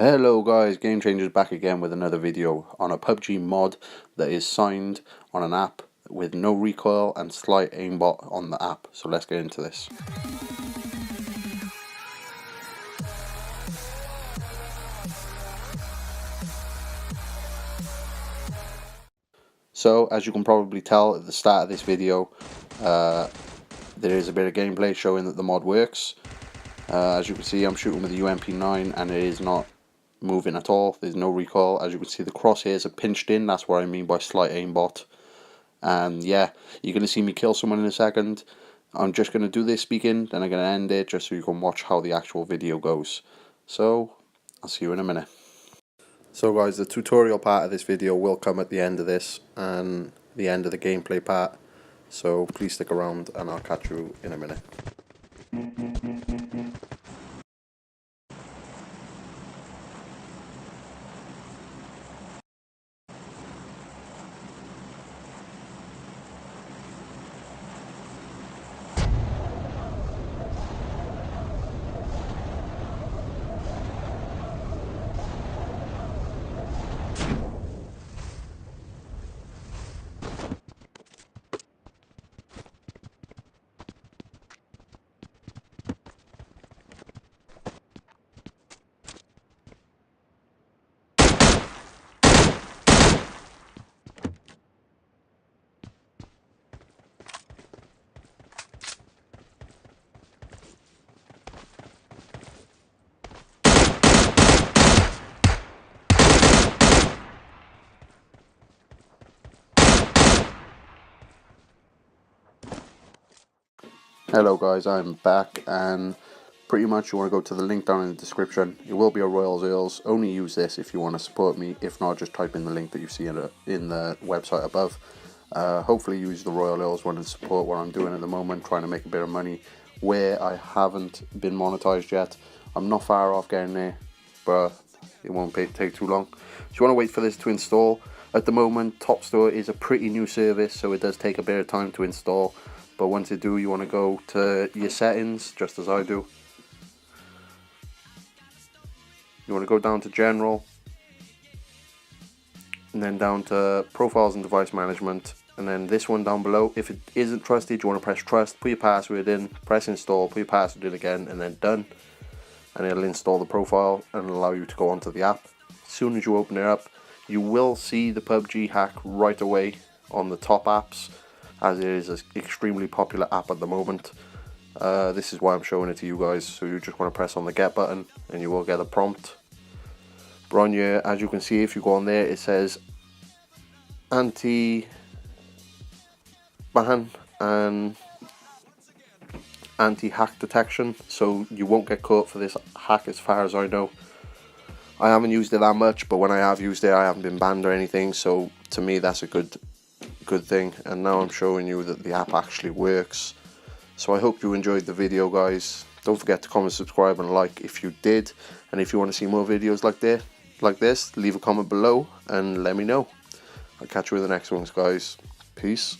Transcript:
Hello guys, Game Changers back again with another video on a Pubg mod that is signed on an app with no recoil and slight aimbot on the app. So let's get into this. So as you can probably tell at the start of this video, there is a bit of gameplay showing that the mod works. As you can see, I'm shooting with the UMP9 and it is not moving at all. There's no recoil. As you can see, the crosshairs are pinched in. That's what I mean by slight aimbot. And yeah, you're going to see me kill someone in a second. I'm just going to do this speaking, then I'm going to end it just so you can watch how the actual video goes. So I'll see you in a minute. So guys, the tutorial part of this video will come at the end of this and the end of the gameplay part. So please stick around and I'll catch you in a minute. Hello guys, I'm back, and pretty much you want to go to the link down in the description. It will be a Royals Earls. Only use this if you want to support me. If not, just type in the link that you see in the website above. Hopefully use the Royal Earls one and support what I'm doing at the moment, trying to make a bit of money where I haven't been monetized yet. I'm not far off getting there, but it won't take too long. So you want to wait for this to install. At the moment, Top Store is a pretty new service, so it does take a bit of time to install. But once you do, you want to go to your settings, just as I do. You want to go down to General, and then down to Profiles and Device Management, and then this one down below. If it isn't trusted, you want to press Trust, put your password in, press Install, put your password in again, and then Done. And it'll install the profile and allow you to go onto the app. As soon as you open it up, you will see the Pubg hack right away on the top apps, as it is an extremely popular app at the moment. This is why I'm showing it to you guys. So you just want to press on the get button and you will get a prompt. But on your, as you can see, if you go on there, it says anti-ban and anti-hack detection, so you won't get caught for this hack as far as I know. I haven't used it that much, but when I have used it, I haven't been banned or anything, so to me that's a good thing. And now I'm showing you that the app actually works. So I hope you enjoyed the video, guys. Don't forget to comment, subscribe and like if you did, and if you want to see more videos like this, leave a comment below and let me know. I'll catch you in the next ones, guys. Peace.